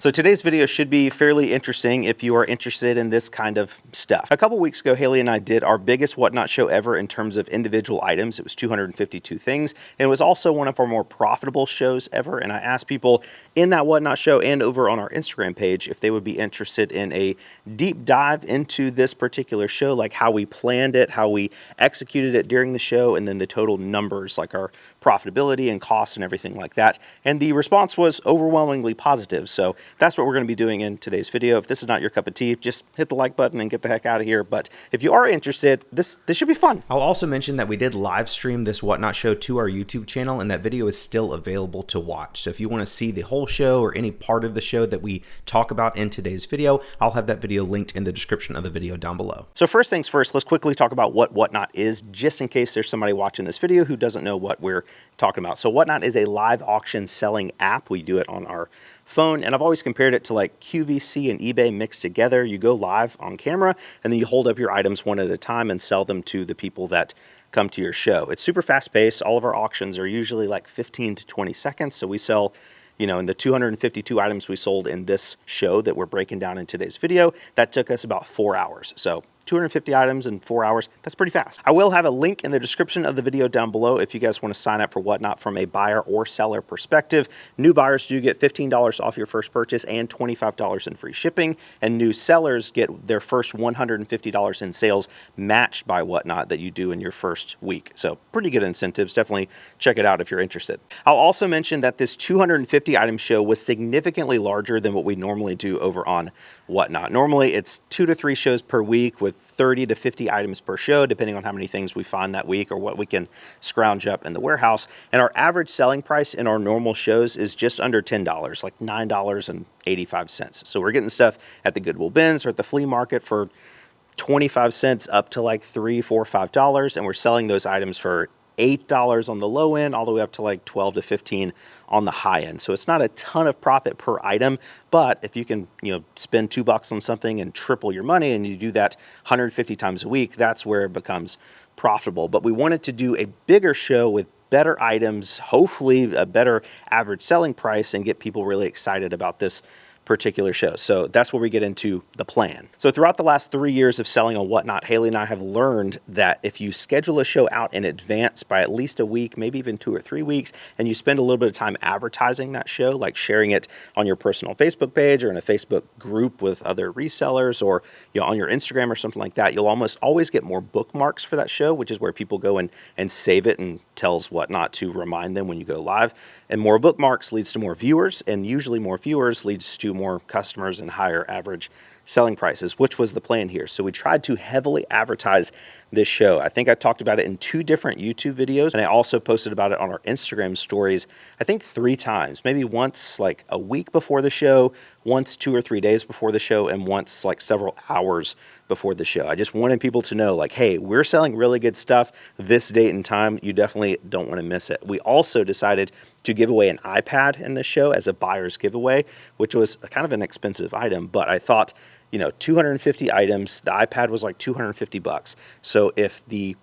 So today's video should be fairly interesting if you are interested in this kind of stuff. A couple weeks ago, Haley and I did our biggest Whatnot show ever in terms of individual items. It was 252 things, and it was also one of our more profitable shows ever. And I asked people in that Whatnot show and over on our Instagram page if they would be interested in a deep dive into this particular show, like how we planned it, how we executed it during the show, and then the total numbers, like our profitability and cost and everything like that. And the response was overwhelmingly positive. So that's what we're going to be doing in today's video. If this is not your cup of tea, just hit the like button and get the heck out of here. But if you are interested, this should be fun. I'll also mention that we did live stream this Whatnot show to our YouTube channel, and that video is still available to watch. So if you want to see the whole show or any part of the show that we talk about in today's video, I'll have that video linked in the description of the video down below. So first things first, let's quickly talk about what Whatnot is, just in case there's somebody watching this video who doesn't know what we're talking about. So Whatnot is a live auction selling app. We do it on our phone, and I've always compared it to like QVC and eBay mixed together. You go live on camera and then you hold up your items one at a time and sell them to the people that come to your show. It's super fast paced. All of our auctions are usually like 15 to 20 seconds. So we sell, in the 252 items we sold in this show that we're breaking down in today's video, that took us about 4 hours. So 250 items in 4 hours, that's pretty fast. I will have a link in the description of the video down below if you guys want to sign up for Whatnot from a buyer or seller perspective. New buyers do get $15 off your first purchase and $25 in free shipping, and new sellers get their first $150 in sales matched by Whatnot that you do in your first week. So pretty good incentives. Definitely check it out if you're interested. I'll also mention that this 250 item show was significantly larger than what we normally do over on Whatnot. Normally it's 2 to 3 shows per week with 30 to 50 items per show, depending on how many things we find that week or what we can scrounge up in the warehouse. And our average selling price in our normal shows is just under $10, like $9.85. So we're getting stuff at the Goodwill bins or at the flea market for 25 cents up to like $3, $4, $5, and we're selling those items for $8 on the low end, all the way up to like 12 to 15 on the high end. So it's not a ton of profit per item, but if you can, spend $2 on something and triple your money, and you do that 150 times a week, that's where it becomes profitable. But we wanted to do a bigger show with better items, hopefully a better average selling price, and get people really excited about this particular show. So that's where we get into the plan. So throughout the last 3 years of selling on Whatnot, Haley and I have learned that if you schedule a show out in advance by at least a week, maybe even 2 or 3 weeks, and you spend a little bit of time advertising that show, like sharing it on your personal Facebook page or in a Facebook group with other resellers, or on your Instagram or something like that, you'll almost always get more bookmarks for that show, which is where people go and save it and tells Whatnot to remind them when you go live. And more bookmarks leads to more viewers, and usually more viewers leads to more customers and higher average selling prices, which was the plan here. So we tried to heavily advertise this show. I think I talked about it in 2 different YouTube videos, and I also posted about it on our Instagram stories, I think 3 times, maybe once like a week before the show, once 2 or 3 days before the show, and once like several hours before the show. I just wanted people to know, like, hey, we're selling really good stuff this date and time. You definitely don't want to miss it. We also decided to give away an iPad in this show as a buyer's giveaway, which was kind of an expensive item, but I thought, 250 items, the iPad was like $250. So if the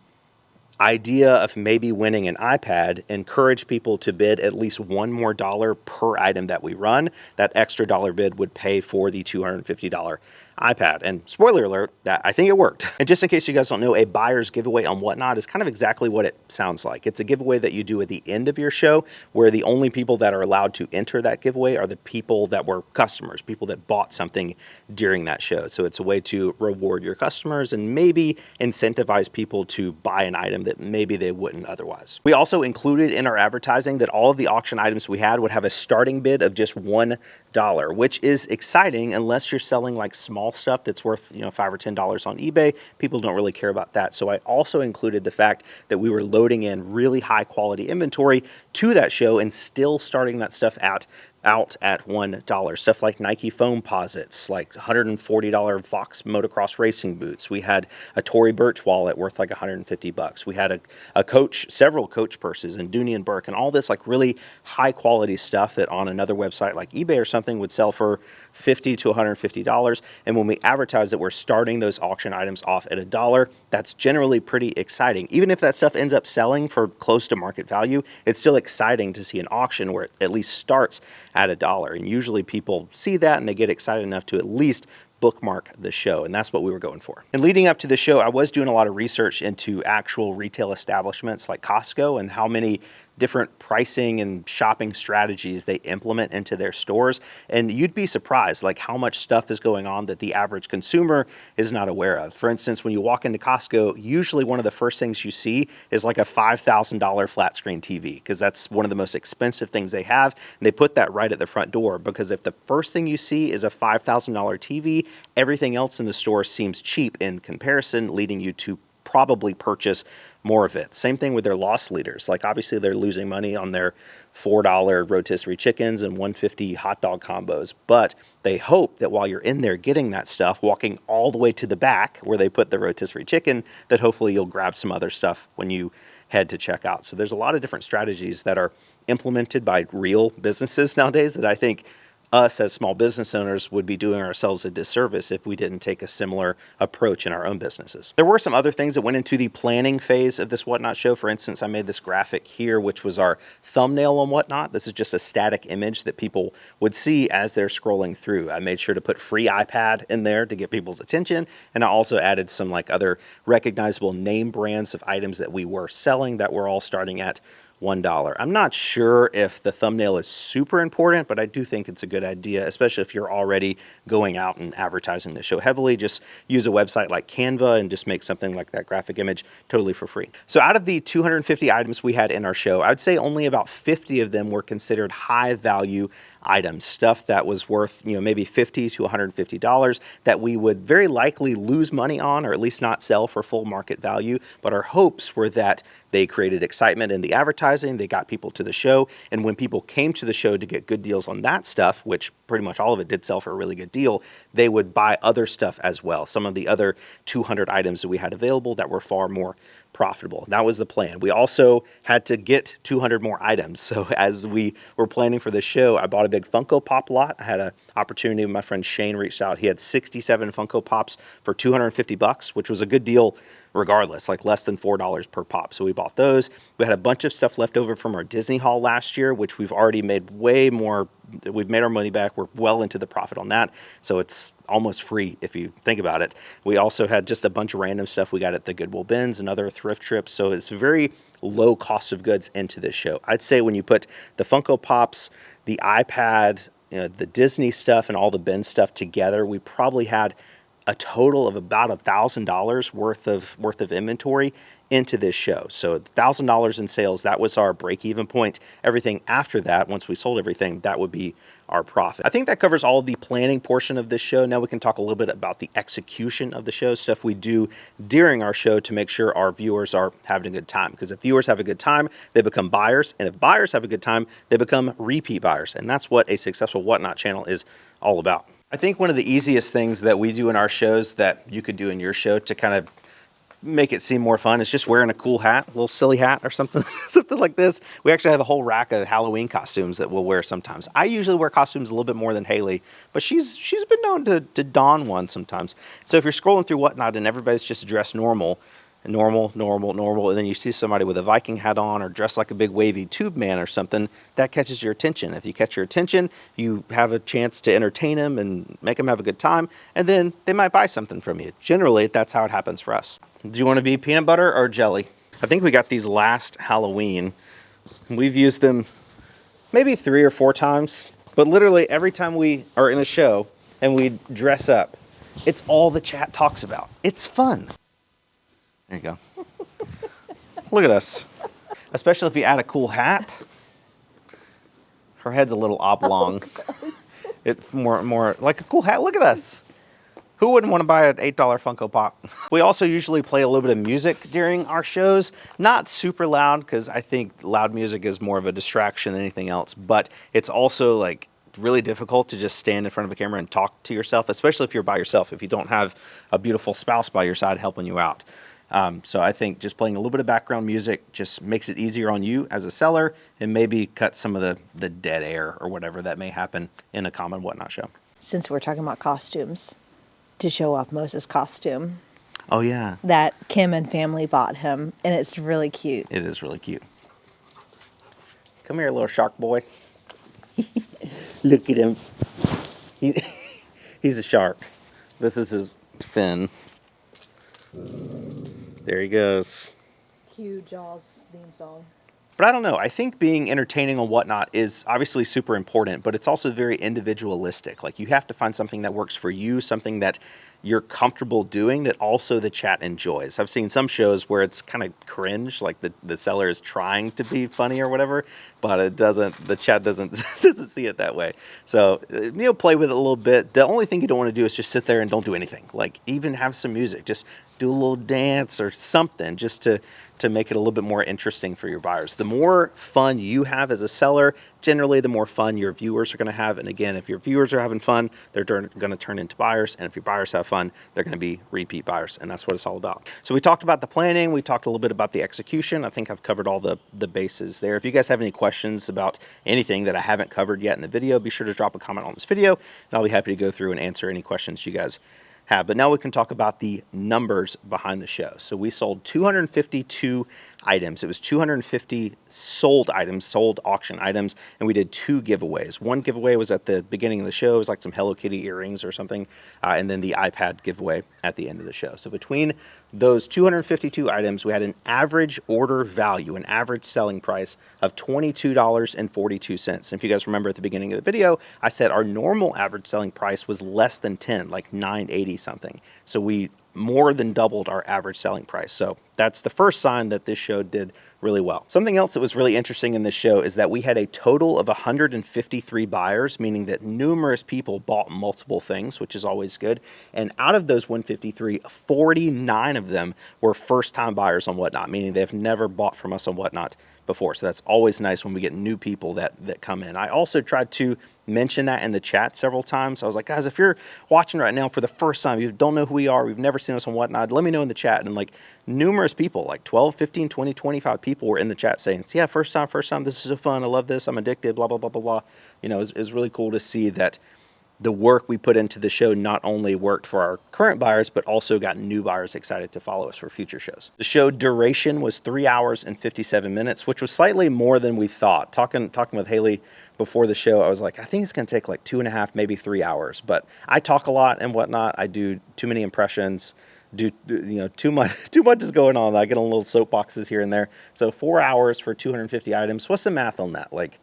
idea of maybe winning an iPad encouraged people to bid at least $1 more per item that we run, that extra dollar bid would pay for the $250 iPad. And spoiler alert, that I think it worked. And just in case you guys don't know, a buyer's giveaway on Whatnot is kind of exactly what it sounds like. It's a giveaway that you do at the end of your show, where the only people that are allowed to enter that giveaway are the people that were customers, people that bought something during that show. So it's a way to reward your customers and maybe incentivize people to buy an item that maybe they wouldn't otherwise. We also included in our advertising that all of the auction items we had would have a starting bid of just $1, which is exciting unless you're selling like small stuff that's worth $5 or $10 on eBay. People don't really care about that. So I also included the fact that we were loading in really high quality inventory to that show and still starting that stuff out at $1. Stuff like Nike foam posits, like $140 Fox motocross racing boots. We had a Tory Burch wallet worth like $150. We had a Coach, several Coach purses, and Dooney and Burke, and all this like really high quality stuff that on another website like eBay or something would sell for $50 to $150. And when we advertise that we're starting those auction items off at $1, that's generally pretty exciting. Even if that stuff ends up selling for close to market value, it's still exciting to see an auction where it at least starts at $1. And usually people see that and they get excited enough to at least bookmark the show, and that's what we were going for. And leading up to the show, I was doing a lot of research into actual retail establishments like Costco and how many different pricing and shopping strategies they implement into their stores. And you'd be surprised like how much stuff is going on that the average consumer is not aware of. For instance, when you walk into Costco, usually one of the first things you see is like a $5,000 flat screen TV, because that's one of the most expensive things they have. And they put that right at the front door, because if the first thing you see is a $5,000 TV, everything else in the store seems cheap in comparison, leading you to probably purchase more of it. Same thing with their loss leaders. Like obviously they're losing money on their $4 rotisserie chickens and $1.50 hot dog combos, but they hope that while you're in there getting that stuff, walking all the way to the back where they put the rotisserie chicken, that hopefully you'll grab some other stuff when you head to check out. So there's a lot of different strategies that are implemented by real businesses nowadays that I think us as small business owners would be doing ourselves a disservice if we didn't take a similar approach in our own businesses. There were some other things that went into the planning phase of this Whatnot show. For instance, I made this graphic here, which was our thumbnail on Whatnot. This is just a static image that people would see as they're scrolling through. I made sure to put free iPad in there to get people's attention. And I also added some like other recognizable name brands of items that we were selling that were all starting at $1. I'm not sure if the thumbnail is super important, but I do think it's a good idea, especially if you're already going out and advertising the show heavily. Just use a website like Canva and just make something like that graphic image totally for free. So out of the 250 items we had in our show, I'd say only about 50 of them were considered high value items, stuff that was worth, maybe $50 to $150 that we would very likely lose money on, or at least not sell for full market value. But our hopes were that they created excitement in the advertising, they got people to the show, and when people came to the show to get good deals on that stuff, which pretty much all of it did sell for a really good deal, they would buy other stuff as well. Some of the other 200 items that we had available that were far more profitable. That was the plan. We also had to get 200 more items. So as we were planning for the show, I bought a big Funko Pop lot. I had an opportunity when my friend Shane reached out. He had 67 Funko Pops for $250, which was a good deal regardless, like less than $4 per pop. So we bought those. We had a bunch of stuff left over from our Disney haul last year, which we've already made way more. We've made our money back. We're well into the profit on that. So it's almost free if you think about it. We also had just a bunch of random stuff we got at the Goodwill bins and other thrift trips. So it's very low cost of goods into this show. I'd say when you put the Funko Pops, the iPad, the Disney stuff and all the bin stuff together, we probably had a total of about $1,000 worth of inventory into this show. So $1,000 in sales, that was our break-even point. Everything after that, once we sold everything, that would be our profit. I think that covers all of the planning portion of this show. Now we can talk a little bit about the execution of the show, stuff we do during our show to make sure our viewers are having a good time. Because if viewers have a good time, they become buyers. And if buyers have a good time, they become repeat buyers. And that's what a successful Whatnot channel is all about. I think one of the easiest things that we do in our shows that you could do in your show to kind of make it seem more fun is just wearing a cool hat, a little silly hat or something, something like this. We actually have a whole rack of Halloween costumes that we'll wear sometimes. I usually wear costumes a little bit more than Haley, but she's been known to don one sometimes. So if you're scrolling through Whatnot and everybody's just dressed normal, and then you see somebody with a Viking hat on or dressed like a big wavy tube man or something, that catches your attention. If you catch your attention, you have a chance to entertain them and make them have a good time, and then they might buy something from you. Generally, that's how it happens for us. Do you want to be peanut butter or jelly? I think we got these last Halloween. We've used them maybe 3 or 4 times, but literally every time we are in a show and we dress up, it's all the chat talks about. It's fun. There you go. Look at us. Especially if you add a cool hat. Her head's a little oblong. It's more like a cool hat. Look at us. Who wouldn't want to buy an $8 Funko Pop? We also usually play a little bit of music during our shows. Not super loud, because I think loud music is more of a distraction than anything else. But it's also like really difficult to just stand in front of a camera and talk to yourself, especially if you're by yourself, if you don't have a beautiful spouse by your side helping you out. So I think just playing a little bit of background music just makes it easier on you as a seller and maybe cut some of the dead air or whatever that may happen in a common Whatnot show. Since we're talking about costumes, to show off Moses' costume. Oh, yeah. That Kim and family bought him, and it's really cute. It is really cute. Come here, little shark boy. Look at him. He, he's a shark. This is his fin. There he goes. Cue Jaws theme song. But I don't know. I think being entertaining on Whatnot is obviously super important, but it's also very individualistic. Like, you have to find something that works for you, something that you're comfortable doing that also the chat enjoys. I've seen some shows where it's kind of cringe, like the seller is trying to be funny or whatever, but the chat doesn't doesn't see it that way. So, play with it a little bit. The only thing you don't want to do is just sit there and don't do anything. Like, even have some music, just do a little dance or something just to make it a little bit more interesting for your buyers. The more fun you have as a seller, generally the more fun your viewers are going to have. And again, if your viewers are having fun, they're going to turn into buyers. And if your buyers have fun, they're going to be repeat buyers. And that's what it's all about. So we talked about the planning. We talked a little bit about the execution. I think I've covered all the bases there. If you guys have any questions about anything that I haven't covered yet in the video, be sure to drop a comment on this video, and I'll be happy to go through and answer any questions you guys have. But now we can talk about the numbers behind the show. So we sold 252 items. It was 250 sold items, sold auction items, and we did 2 giveaways. One giveaway was at the beginning of the show. It was like some Hello Kitty earrings or something, and then the iPad giveaway at the end of the show. So between those 252 items, we had an average order value, an average selling price of $22.42. And if you guys remember at the beginning of the video, I said our normal average selling price was less than 10, like $9.80 something. So we more than doubled our average selling price. So that's the first sign that this show did really well. Something else that was really interesting in this show is that we had a total of 153 buyers, meaning that numerous people bought multiple things, which is always good. And out of those 153, 49 of them were first-time buyers on Whatnot, meaning they've never bought from us on Whatnot before. So that's always nice when we get new people that come in. I also tried to mention that in the chat several times. I was like, guys, if you're watching right now for the first time, you don't know who we are, we've never seen us on Whatnot, let me know in the chat. And like numerous people, like 12, 15, 20, 25 people were in the chat saying, yeah, first time, this is so fun, I love this, I'm addicted, blah, blah, blah, blah, blah. It's really cool to see that the work we put into the show not only worked for our current buyers, but also got new buyers excited to follow us for future shows. The show duration was 3 hours and 57 minutes, which was slightly more than we thought. Talking with Haley before the show, I was like, I think it's going to take like 2.5, maybe 3 hours. But I talk a lot and whatnot. I do too many impressions. Too much is going on. I get on little soapboxes here and there. So 4 hours for 250 items. What's the math on that? Like,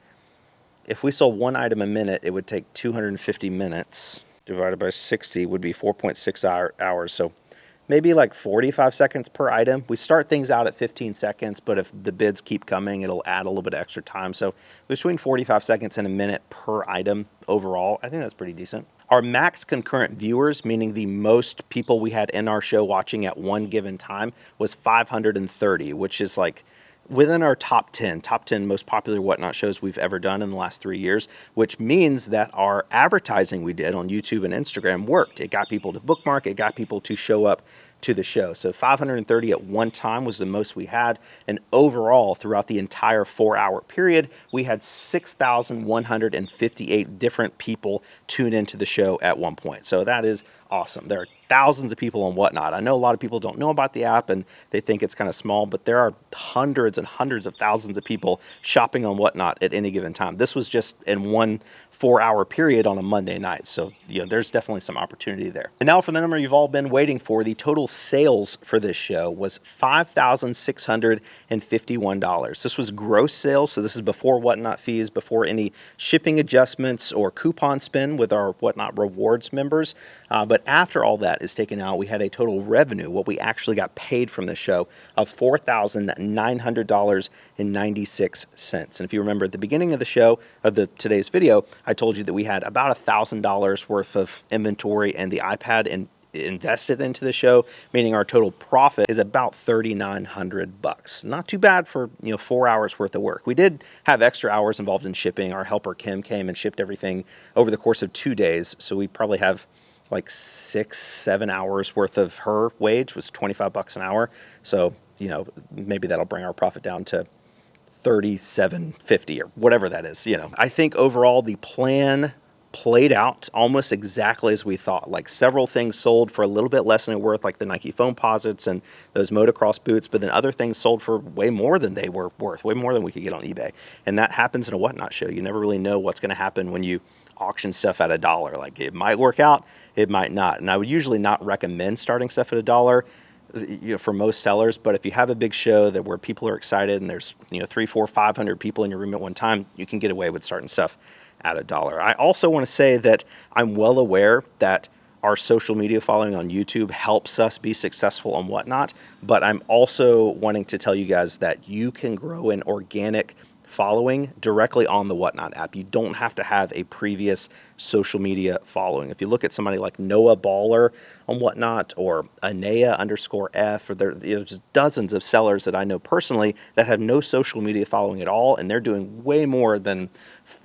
if we sold one item a minute, it would take 250 minutes divided by 60 would be 4.6 hours. So maybe like 45 seconds per item. We start things out at 15 seconds, but if the bids keep coming, it'll add a little bit of extra time. So between 45 seconds and a minute per item overall, I think that's pretty decent. Our max concurrent viewers, meaning the most people we had in our show watching at one given time, was 530, which is like within our top 10 most popular Whatnot shows we've ever done in the last 3 years, which means that our advertising we did on YouTube and Instagram worked. It got people to bookmark, it got people to show up to the show. So 530 at one time was the most we had. And overall, throughout the entire 4-hour period, we had 6,158 different people tune into the show at one point. So that is awesome. There are thousands of people on Whatnot. I know a lot of people don't know about the app and they think it's kind of small, but there are hundreds and hundreds of thousands of people shopping on Whatnot at any given time. This was just in one 4-hour period on a Monday night. So, there's definitely some opportunity there. And now for the number you've all been waiting for, the total sales for this show was $5,651. This was gross sales. So this is before Whatnot fees, before any shipping adjustments or coupon spend with our Whatnot rewards members. But after all that is taken out, we had a total revenue, what we actually got paid from the show, of $4,900.96. And if you remember at the beginning of the show, of today's video, I told you that we had about $1,000 worth of inventory and the iPad invested into the show, meaning our total profit is about $3,900. Not too bad for 4 hours worth of work. We did have extra hours involved in shipping. Our helper Kim came and shipped everything over the course of 2 days, so we probably have like 6-7 hours worth of her wage was $25 an hour. So maybe that'll bring our profit down to $37.50 or whatever that is. I think overall the plan played out almost exactly as we thought. Like several things sold for a little bit less than it worth, like the Nike Foamposites and those motocross boots, but then other things sold for way more than they were worth, way more than we could get on eBay. And that happens in a Whatnot show. You never really know what's going to happen when you auction stuff at $1. Like, it might work out, it might not. And I would usually not recommend starting stuff at $1, for most sellers. But if you have a big show that where people are excited and there's 300, 400, 500 people in your room at one time, you can get away with starting stuff at $1. I also want to say that I'm well aware that our social media following on YouTube helps us be successful on Whatnot, but I'm also wanting to tell you guys that you can grow an organic following directly on the Whatnot app. You don't have to have a previous social media following. If you look at somebody like Noah Baller on Whatnot, or Anea_F, or there's dozens of sellers that I know personally that have no social media following at all, and they're doing way more than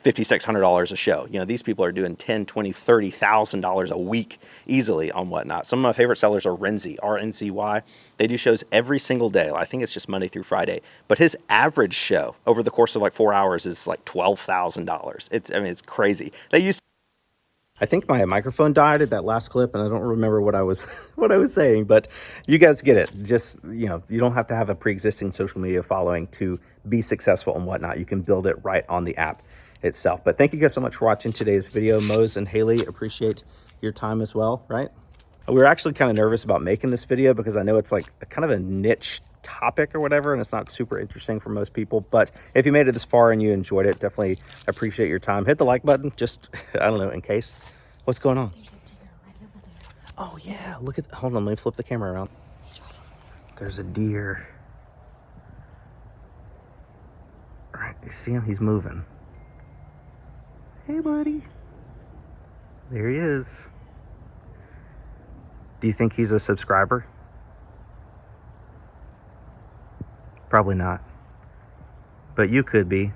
$5,600 a show. These people are doing $10,000, $20,000, $30,000 a week easily on Whatnot. Some of my favorite sellers are Renzy, RNZY. They do shows every single day. I think it's just Monday through Friday. But his average show over the course of like 4 hours is like $12,000. It's crazy. I think my microphone died at that last clip, and I don't remember what I was what I was saying, but you guys get it. Just, you don't have to have a pre-existing social media following to be successful and Whatnot. You can build it right on the app itself. But thank you guys so much for watching today's video. Mose and Haley, appreciate your time as well, right? We were actually kind of nervous about making this video because I know it's like a kind of a niche topic or whatever, and it's not super interesting for most people. But if you made it this far and you enjoyed it, definitely appreciate your time. Hit the like button, just, I don't know, in case. What's going on? There's a deer right over there. Oh yeah, look at, hold on, let me flip the camera around. There's a deer. All right, you see him? He's moving. Hey buddy. There he is. Do you think he's a subscriber? Probably not. But you could be.